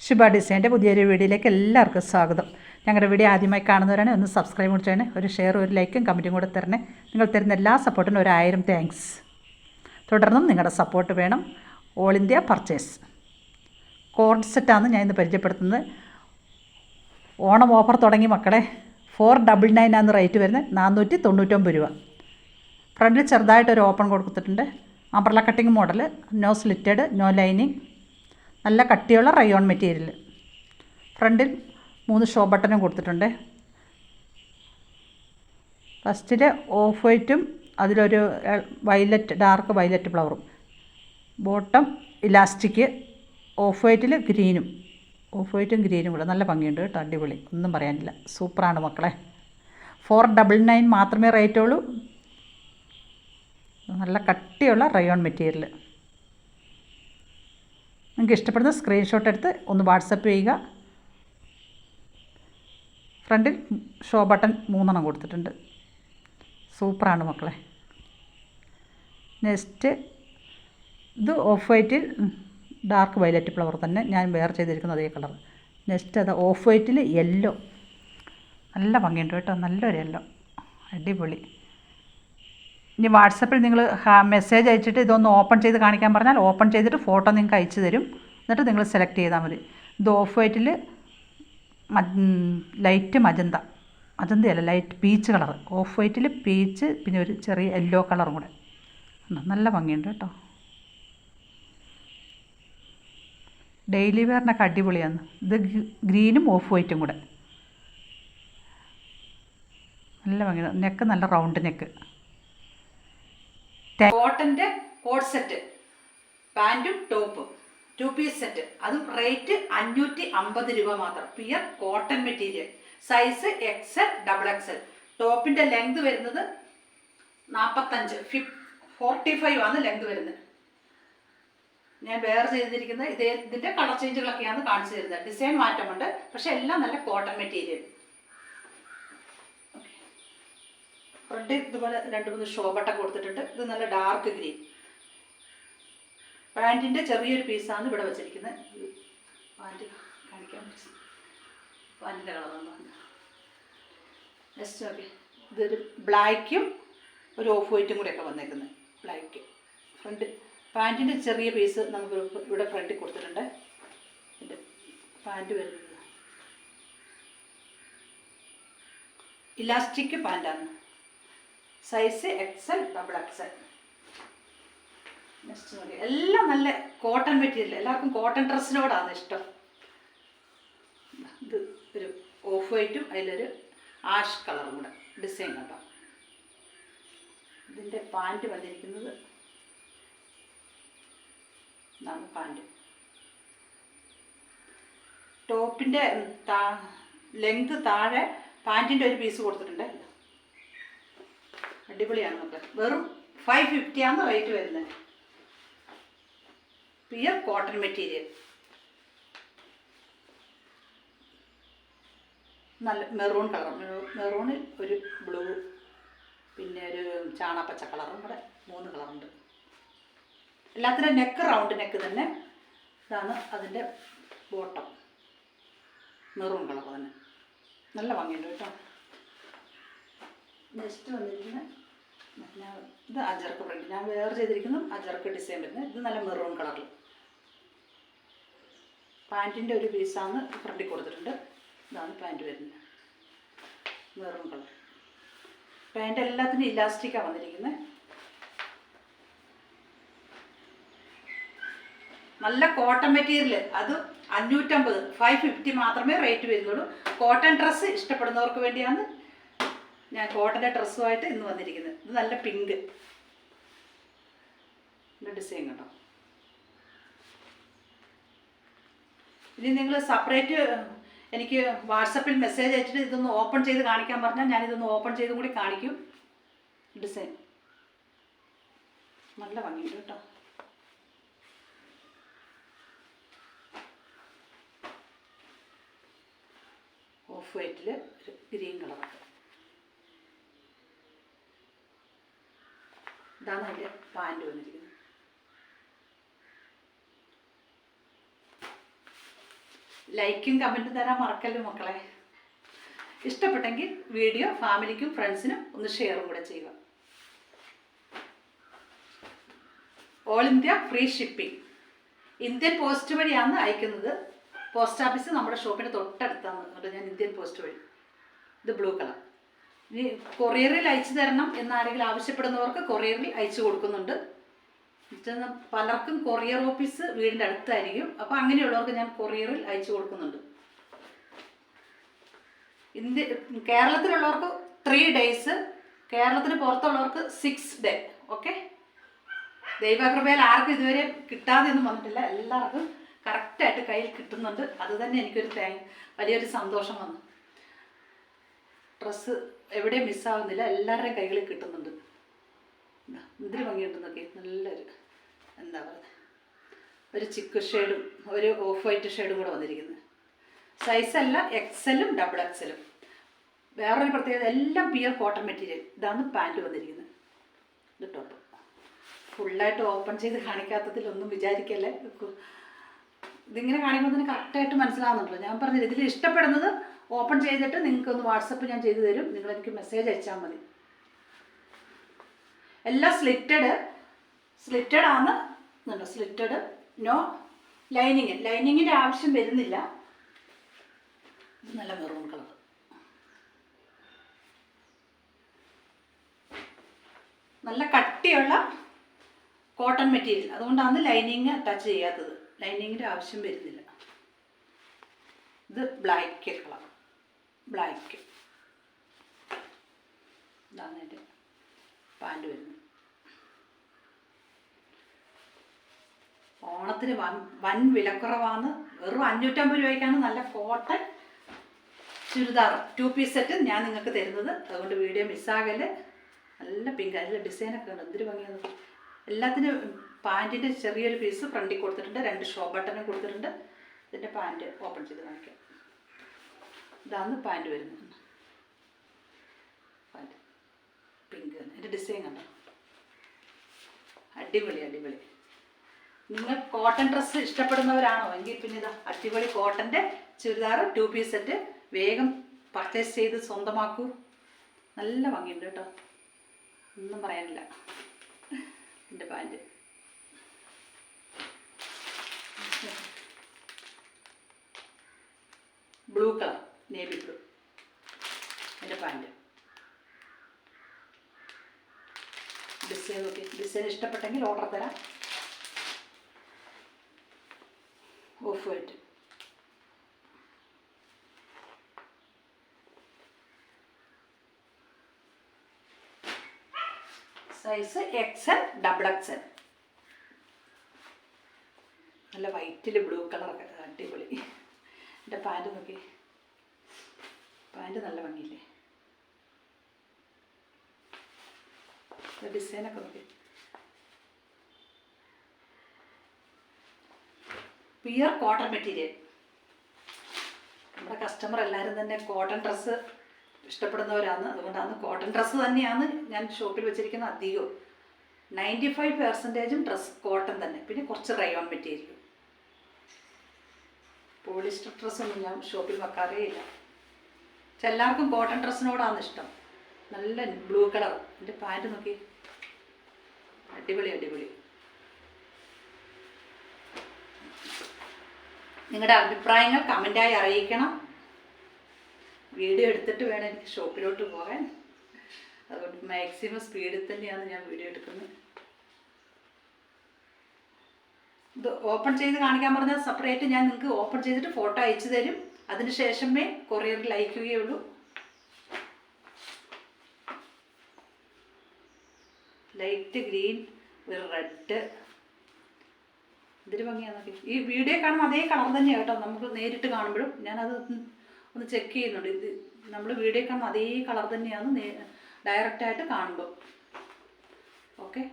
ശുഭ ഡിസൈൻ്റെ പുതിയൊരു വീഡിയോയിലേക്ക് എല്ലാവർക്കും സ്വാഗതം. ഞങ്ങളുടെ വീഡിയോ ആദ്യമായി കാണുന്നവരാണ് ഒന്ന് സബ്സ്ക്രൈബ് കൂടി ചെയ്യണേ, ഒരു ഷെയർ, ഒരു ലൈക്കും കമൻറ്റും കൂടെ തരണേ. നിങ്ങൾ തരുന്ന എല്ലാ സപ്പോർട്ടിനും 1000 താങ്ക്സ്. തുടർന്നും നിങ്ങളുടെ സപ്പോർട്ട് വേണം. ഓൾ ഇന്ത്യ പർച്ചേസ് കോഡ് സെറ്റാണ് ഞാൻ ഇന്ന് പരിചയപ്പെടുത്തുന്നത്. ഓണം ഓഫർ തുടങ്ങി മക്കളെ. 499 ആണ് റേറ്റ് വരുന്നത്, 499 രൂപ. ഫ്രണ്ടിൽ ചെറുതായിട്ടൊരു ഓപ്പൺ കൊടുത്തിട്ടുണ്ട്. Umbrella cutting model, no slitted, no lining, നല്ല കട്ടിയുള്ള റയോൺ മെറ്റീരിയൽ. ഫ്രണ്ടിൽ 3 ഷോ ബട്ടണും കൊടുത്തിട്ടുണ്ട്. ഫസ്റ്റിൽ ഓഫ് വൈറ്റും അതിലൊരു വയലറ്റ്, ഡാർക്ക് വയലറ്റ് ഫ്ലവറും. ബോട്ടം ഇലാസ്റ്റിക്, ഓഫ് വൈറ്റിൽ ഗ്രീനും, ഓഫ് വൈറ്റും ഗ്രീനും കൂടെ നല്ല ഭംഗിയുണ്ട് കേട്ടോ, അടിപൊളി, ഒന്നും പറയാനില്ല, സൂപ്പറാണ് മക്കളെ. 499 മാത്രമേ റേറ്റ് ഉള്ളൂ. നല്ല കട്ടിയുള്ള റയോൺ മെറ്റീരിയൽ. നിങ്ങൾക്ക് ഇഷ്ടപ്പെടുന്ന സ്ക്രീൻഷോട്ട് എടുത്ത് ഒന്ന് വാട്സപ്പ് ചെയ്യുക. ഫ്രണ്ടിൽ ഷോ ബട്ടൺ 3 കൊടുത്തിട്ടുണ്ട്. സൂപ്പറാണ് മക്കളെ. നെക്സ്റ്റ് ഇത് ഓഫ് വൈറ്റിൽ ഡാർക്ക് വയലറ്റ് ഫ്ലവർ തന്നെ, ഞാൻ വേറെ ചെയ്തിരിക്കുന്നത് അതേ കളർ. നെക്സ്റ്റ് അത് ഓഫ് വൈറ്റിൽ യെല്ലോ, നല്ല ഭംഗിയുണ്ട് കേട്ടോ, നല്ലൊരു യെല്ലോ, അടിപൊളി. ഇനി വാട്സപ്പിൽ നിങ്ങൾ മെസ്സേജ് അയച്ചിട്ട് ഇതൊന്ന് ഓപ്പൺ ചെയ്ത് കാണിക്കാൻ പറഞ്ഞാൽ ഓപ്പൺ ചെയ്തിട്ട് ഫോട്ടോ നിങ്ങൾക്ക് അയച്ചു തരും. എന്നിട്ട് നിങ്ങൾ സെലക്ട് ചെയ്താൽ മതി. ഇത് ഓഫ് വൈറ്റിൽ ലൈറ്റ് മജന്തയല്ല, ലൈറ്റ് പീച്ച് കളർ. ഓഫ് വൈറ്റിൽ പീച്ച്, പിന്നെ ഒരു ചെറിയ യെല്ലോ കളറും കൂടെ. നല്ല ഭംഗിയുണ്ട് കേട്ടോ. ഡെയിലി വെയറിനൊക്കെ അടിപൊളിയാണ്. ഇത് ഗ്രീനും ഓഫ് വൈറ്റും കൂടെ, നല്ല ഭംഗിയാണ്. നെക്ക് നല്ല റൗണ്ട് നെക്ക്. കോട്ടൻ്റെ കോഡ് സെറ്റ്, പാൻറ്റും ടോപ്പും 2 പീസ് സെറ്റ്, അതും റേറ്റ് 550 രൂപ മാത്രം. Pure cotton material, size XL, XXL. ടോപ്പിൻ്റെ ലെങ്ത് വരുന്നത് 45 ആണ് ലെങ്ത് വരുന്നത്. ഞാൻ വേറെ ചെയ്തിരിക്കുന്നത് ഇതിൻ്റെ കളർ ചേഞ്ചുകളൊക്കെയാണ് കാണിച്ചു തരുന്നത്. ഡിസൈൻ മാറ്റമുണ്ട്, പക്ഷെ എല്ലാം നല്ല കോട്ടൺ മെറ്റീരിയൽ. ഫ്രണ്ട് ഇതുപോലെ 2-3 ഷോ ബട്ടൺ കൊടുത്തിട്ടുണ്ട്. ഇത് നല്ല ഡാർക്ക് ഗ്രീൻ. പാൻറ്റിൻ്റെ ചെറിയൊരു പീസാണ് ഇവിടെ വെച്ചിരിക്കുന്നത്. പാൻറ്റ് കാണിക്കാൻ പറ്റും, പാൻറ്റിൻ്റെ കളറാണ്. നെക്സ്റ്റ് ഓക്കെ, ഇതൊരു ബ്ലാക്കും ഒരു ഓഫ് വൈറ്റും കൂടെയൊക്കെ വന്നേക്കുന്നത്. ബ്ലാക്ക് ഫ്രണ്ട് പാൻറ്റിൻ്റെ ചെറിയ പീസ് നമുക്ക് ഇവിടെ ഫ്രണ്ടിൽ കൊടുത്തിട്ടുണ്ട്. ഇത് പാൻറ്റ് വരുന്നത് ഇലാസ്റ്റിക് പാൻറ്റാണ്, സൈസ് XL, XXL. നെക്സ്റ്റ് നോക്കി, എല്ലാം നല്ല കോട്ടൺ മെറ്റീരിയൽ. എല്ലാവർക്കും കോട്ടൺ ഡ്രസ്സിനോടാണ് ഇഷ്ടം. ഇത് ഒരു ഓഫ് വൈറ്റും അതിലൊരു ആഷ് കളറും കൂടെ ഡിസൈൻ കേട്ടോ. ഇതിൻ്റെ പാൻറ്റ് വന്നിരിക്കുന്നത് ഇതാണ് പാൻറ്റ്. ടോപ്പിൻ്റെ ലെങ്ത് താഴെ പാൻറ്റിൻ്റെ ഒരു പീസ് കൊടുത്തിട്ടുണ്ട്. അടിപൊളിയാണ് മക്കളെ. വെറും 550 ആണ് റേറ്റ് വരുന്നത്. പ്യുർ കോട്ടൺ മെറ്റീരിയൽ, നല്ല മെറൂൺ കളർ, മെറൂണിൽ ഒരു ബ്ലൂ, പിന്നെ ഒരു ചാണകപ്പച്ച കളറും കൂടെ, 3 കളറുണ്ട്. എല്ലാത്തിനും നെക്ക് റൗണ്ട് നെക്ക് തന്നെ. ഇതാണ് അതിൻ്റെ ബോട്ടം, മെറൂൺ കളർ തന്നെ, നല്ല ഭംഗിയുണ്ട് കേട്ടോ. നെക്സ്റ്റ് വന്നിരിക്കുന്നത് ഇത് അജർക്ക് പ്രിന്റ്, ഞാൻ വേറെ ചെയ്തിരിക്കുന്നു അജർക്ക് ഡിസൈൻ വരുന്നത്. ഇത് നല്ല മെറൂൺ കളറിൽ. പാൻറ്റിൻ്റെ ഒരു പീസാണ് ഫ്രണ്ടിൽ കൊടുത്തിട്ടുണ്ട്. ഇതാണ് പാൻറ്റ് വരുന്നത്, മെറൂൺ കളർ. പാൻറ്റ് എല്ലാത്തിനും ഇലാസ്റ്റിക്കാണ് വന്നിരിക്കുന്നത്. നല്ല കോട്ടൺ മെറ്റീരിയൽ, അത് 550, 550 മാത്രമേ റേറ്റ് വരുന്നുള്ളൂ. കോട്ടൺ ഡ്രസ്സ് ഇഷ്ടപ്പെടുന്നവർക്ക് വേണ്ടിയാണ് ഞാൻ കോട്ടൻ്റെ ഡ്രസ്സുമായിട്ട് ഇന്ന് വന്നിരിക്കുന്നത്. ഇത് നല്ല പിങ്ക് ഡിസൈൻ കേട്ടോ. ഇനി നിങ്ങൾ സെപ്പറേറ്റ് എനിക്ക് വാട്സപ്പിൽ മെസ്സേജ് അയച്ചിട്ട് ഇതൊന്ന് ഓപ്പൺ ചെയ്ത് കാണിക്കാൻ പറഞ്ഞാൽ ഞാനിതൊന്ന് ഓപ്പൺ ചെയ്തും കൂടി കാണിക്കും. ഡിസൈൻ നല്ല ഭംഗിയുണ്ട് കേട്ടോ. ഓഫ് വൈറ്റിൽ ഒരു ഗ്രീൻ കളറൊക്കെ. ഇതാണ് അതിൻ്റെ പാൻറ്റ് വന്നിരിക്കുന്നത്. ലൈക്കും കമൻറ്റും തരാൻ മറക്കല്ലോ മക്കളെ. ഇഷ്ടപ്പെട്ടെങ്കിൽ വീഡിയോ ഫാമിലിക്കും ഫ്രണ്ട്സിനും ഒന്ന് ഷെയറും കൂടെ ചെയ്യുക. All India free shipping. Indian post വഴിയാണ് അയക്കുന്നത്. പോസ്റ്റ് ഓഫീസ് നമ്മുടെ ഷോപ്പിന് തൊട്ടടുത്താണ്. അതുകൊണ്ട് ഞാൻ ഇന്ത്യൻ പോസ്റ്റ് വഴി. ഇത് ബ്ലൂ കളർ. ഇനി കൊറിയറിൽ അയച്ചു തരണം എന്നാരെങ്കിലും ആവശ്യപ്പെടുന്നവർക്ക് കൊറിയറിൽ അയച്ചു കൊടുക്കുന്നുണ്ട്. പലർക്കും കൊറിയർ ഓഫീസ് വീടിൻ്റെ അടുത്തായിരിക്കും. അപ്പോൾ അങ്ങനെയുള്ളവർക്ക് ഞാൻ കൊറിയറിൽ അയച്ചു കൊടുക്കുന്നുണ്ട്. കേരളത്തിലുള്ളവർക്ക് 3 days, കേരളത്തിന് പുറത്തുള്ളവർക്ക് 6 days. ഓക്കെ. ദൈവകൃപയിൽ ആർക്കും ഇതുവരെ കിട്ടാതെയൊന്നും വന്നിട്ടില്ല. എല്ലാവർക്കും കറക്റ്റായിട്ട് കയ്യിൽ കിട്ടുന്നുണ്ട്. അത് തന്നെ എനിക്കൊരു വലിയൊരു സന്തോഷം വന്നു. ഡ്രസ്സ് എവിടെയും മിസ്സാവുന്നില്ല, എല്ലാവരുടെയും കൈകളിൽ കിട്ടുന്നുണ്ട്. എന്തൊരു ഭംഗിയുണ്ടെന്നൊക്കെ. നല്ലൊരു എന്താ പറയുക, ഒരു ചിക്കു ഷെയ്ഡും ഒരു ഓഫ് വൈറ്റ് ഷെയ്ഡും കൂടെ വന്നിരിക്കുന്നത്. സൈസല്ല XL-ഉം XXL-ഉം. വേറൊരു പ്രത്യേകത, എല്ലാം പ്യുവർ കോട്ടൺ മെറ്റീരിയൽ. ഇതാണ് പാൻറ്റ് വന്നിരിക്കുന്നത്. ഇത് ടോപ്പ്. ഫുള്ളായിട്ട് ഓപ്പൺ ചെയ്ത് കാണിക്കാത്തതിലൊന്നും വിചാരിക്കല്ലേ. ഇതിങ്ങനെ കാണിക്കുമ്പോൾ തന്നെ കറക്റ്റായിട്ട് മനസ്സിലാവുന്നുണ്ടല്ലോ. ഞാൻ പറഞ്ഞത് ഇതിൽ ഇഷ്ടപ്പെടുന്നത് ഓപ്പൺ ചെയ്തിട്ട് നിങ്ങൾക്കൊന്ന് വാട്സപ്പ് ഞാൻ ചെയ്തു തരും. നിങ്ങളെനിക്ക് മെസ്സേജ് അയച്ചാൽ മതി. എല്ലാം സ്ലിറ്റഡ് ആണ്. Slitted, no lining. ലൈനിങ്ങിൻ്റെ ആവശ്യം വരുന്നില്ല. ഇത് നല്ല മെറൂൺ കളർ. നല്ല കട്ടിയുള്ള കോട്ടൺ മെറ്റീരിയൽ. അതുകൊണ്ടാണ് ലൈനിങ് ടച്ച് ചെയ്യാത്തത്. ലൈനിങ്ങിൻ്റെ ആവശ്യം വരുന്നില്ല. ഇത് ബ്ലാക്ക് കളർ. ബ്ലാക്ക്. ഇതാണ് എൻ്റെ പാൻറ്റ് വരുന്നത്. ഓണത്തിന് വൻ വിലക്കുറവാണ്. വെറും 550 രൂപയ്ക്കാണ് നല്ല കോട്ടൺ ചുരിദാർ 2 piece സെറ്റ് ഞാൻ നിങ്ങൾക്ക് തരുന്നത്. അതുകൊണ്ട് വീഡിയോ മിസ്സാകല്. നല്ല പിങ്ക്, അതിൽ ഡിസൈനൊക്കെ ഉണ്ട്. എന്തൊരു ഭംഗിയാണ്. എല്ലാത്തിനും പാൻറ്റിൻ്റെ ചെറിയൊരു പീസ് ഫ്രണ്ടിൽ കൊടുത്തിട്ടുണ്ട്. 2 ഷോ ബട്ടനും കൊടുത്തിട്ടുണ്ട്. ഇതിൻ്റെ പാൻറ്റ് ഓപ്പൺ ചെയ്ത് കാണിക്കാം. ഇതാണ് പാൻറ്റ് വരുന്നത്. Pant pink. എൻ്റെ ഡിസൈൻ കണ്ടോ, അടിപൊളി അടിപൊളി. നിങ്ങൾ കോട്ടൺ ഡ്രസ്സ് ഇഷ്ടപ്പെടുന്നവരാണോ എങ്കിൽ പിന്നെ ഇതാ അടിപൊളി കോട്ടൻ്റെ ചുരിദാർ 2 piece സെറ്റ് വേഗം പർച്ചേസ് ചെയ്ത് സ്വന്തമാക്കൂ. നല്ല ഭംഗിയുണ്ട് കേട്ടോ, ഒന്നും പറയാനില്ല. എൻ്റെ pant blue colour, navy blue. എൻ്റെ പാൻറ്റ് ഡിസൈൻ നോക്കി. ഡിസൈൻ ഇഷ്ടപ്പെട്ടെങ്കിൽ ഓർഡർ തരാം. Of white. Size XL, XXL. നല്ല വൈറ്റിൽ ബ്ലൂ കളറൊക്കെ അടിപൊളി. എൻ്റെ പാൻറ്റ് നോക്കി. പാൻറ്റ് നല്ല ഭംഗിയില്ലേ. ഡിസൈനൊക്കെ നോക്കി. Pure cotton material. നമ്മുടെ കസ്റ്റമർ എല്ലാവരും തന്നെ കോട്ടൺ ഡ്രസ്സ് ഇഷ്ടപ്പെടുന്നവരാണ്. അതുകൊണ്ടാണ് കോട്ടൺ ഡ്രസ്സ് തന്നെയാണ് ഞാൻ ഷോപ്പിൽ വെച്ചിരിക്കുന്ന അധികവും. 95% ഡ്രസ്സ് കോട്ടൺ തന്നെ. പിന്നെ കുറച്ച് റയോൺ മെറ്റീരിയൽ. പോളിസ്റ്റർ ഡ്രസ്സൊന്നും ഞാൻ ഷോപ്പിൽ വെക്കാറേ ഇല്ല. പക്ഷെ എല്ലാവർക്കും കോട്ടൺ ഡ്രസ്സിനോടാണ് ഇഷ്ടം. നല്ല ബ്ലൂ കളർ. എൻ്റെ പാൻറ്റ് നോക്കി. അടിപൊളി അടിപൊളി. നിങ്ങളുടെ അഭിപ്രായങ്ങൾ കമൻറ്റായി അറിയിക്കണം. വീഡിയോ എടുത്തിട്ട് വേണം എനിക്ക് ഷോപ്പിലോട്ട് പോകാൻ. അതുകൊണ്ട് മാക്സിമം സ്പീഡിൽ തന്നെയാണ് ഞാൻ വീഡിയോ എടുക്കുന്നത്. ഇത് ഓപ്പൺ ചെയ്ത് കാണിക്കാൻ പറഞ്ഞാൽ സെപ്പറേറ്റ് ഞാൻ നിങ്ങൾക്ക് ഓപ്പൺ ചെയ്തിട്ട് ഫോട്ടോ അയച്ചു തരും. അതിന് ശേഷമേ കൊറിയറിൽ അയക്കുകയുള്ളൂ. ലൈറ്റ് ഗ്രീൻ, ഒരു റെഡ്. ഇതൊരു ഭംഗിയാണെന്നൊക്കെ. ഈ വീഡിയോ കാണുമ്പോൾ അതേ കളർ തന്നെയാണ് കേട്ടോ. നമുക്ക് നേരിട്ട് കാണുമ്പോഴും ഞാനത് ഒന്ന് ചെക്ക് ചെയ്യുന്നുണ്ട്. ഇത് നമ്മൾ വീഡിയോ കാണുമ്പോൾ അതേ കളർ തന്നെയാണ് ഡയറക്റ്റായിട്ട് കാണുമ്പോൾ. ഓക്കെ.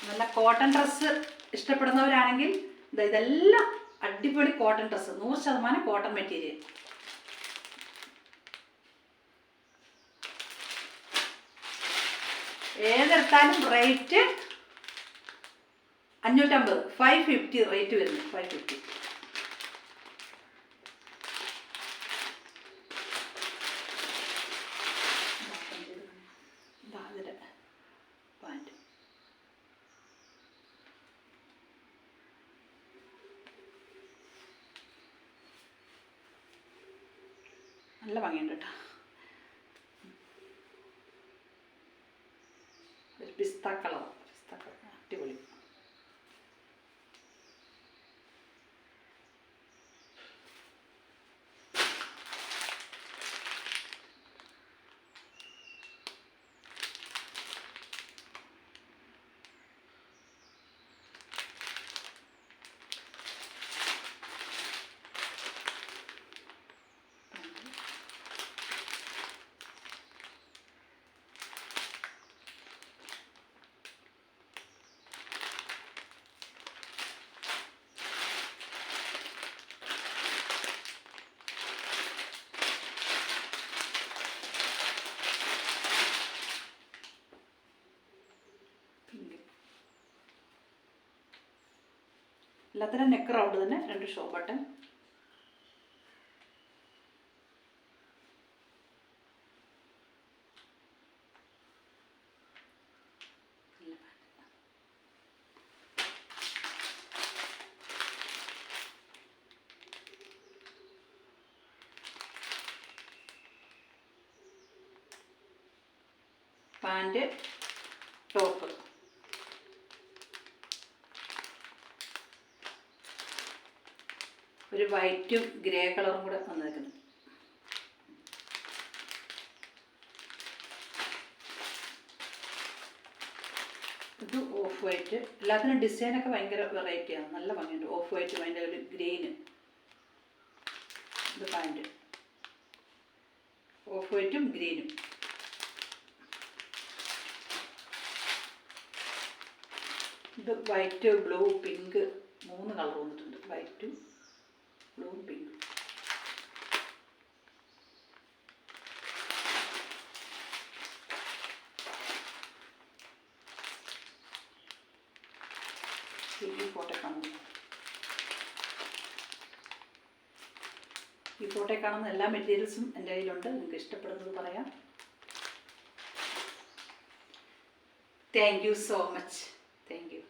നല്ല കോട്ടൺ ഡ്രസ്സ് ഇഷ്ടപ്പെടുന്നവരാണെങ്കിൽ ഇതെല്ലാം അടിപൊളി കോട്ടൺ ഡ്രസ്സ്. 100% cotton material. ഏതെടുത്താലും റേറ്റ് 550, 550 റേറ്റ് വരുന്നത്, 550. പാൻറ് നല്ല ഭംഗിയുണ്ട് കേട്ടോ. ഒരു പിസ്ത കളർ, അടിപൊളി. എല്ലാത്തിനും നെക്ക് റൗണ്ട് തന്നെ, 2 ഷോ ബട്ടൺ. Pant, top. ഒരു വൈറ്റും ഗ്രേ കളറും കൂടെ വന്നേക്കുന്നു. ഇത് ഓഫ് വൈറ്റ്. എല്ലാത്തിനും ഡിസൈനൊക്കെ ഭയങ്കര വെറൈറ്റിയാണ്, നല്ല ഭംഗിയുണ്ട്. ഓഫ് വൈറ്റും അതിൻ്റെ ഒരു ഗ്രീന്. ഇത് പാൻറ്, ഓഫ് വൈറ്റും ഗ്രീനും. ഇത് വൈറ്റ്, ബ്ലൂ, പിങ്ക്, 3 കളർ വന്നിട്ടുണ്ട്. വൈറ്റും ബ്ലൂവും പിങ്കും. ഈ ഫോട്ടോ കാണുന്നു. ഈ ഫോട്ടോയിൽ കാണുന്ന എല്ലാ മെറ്റീരിയൽസും എൻ്റെ കയ്യിലുണ്ട്. നിങ്ങൾക്ക് ഇഷ്ടപ്പെടുന്നത് പറയാം. Thank you so much. Thank you.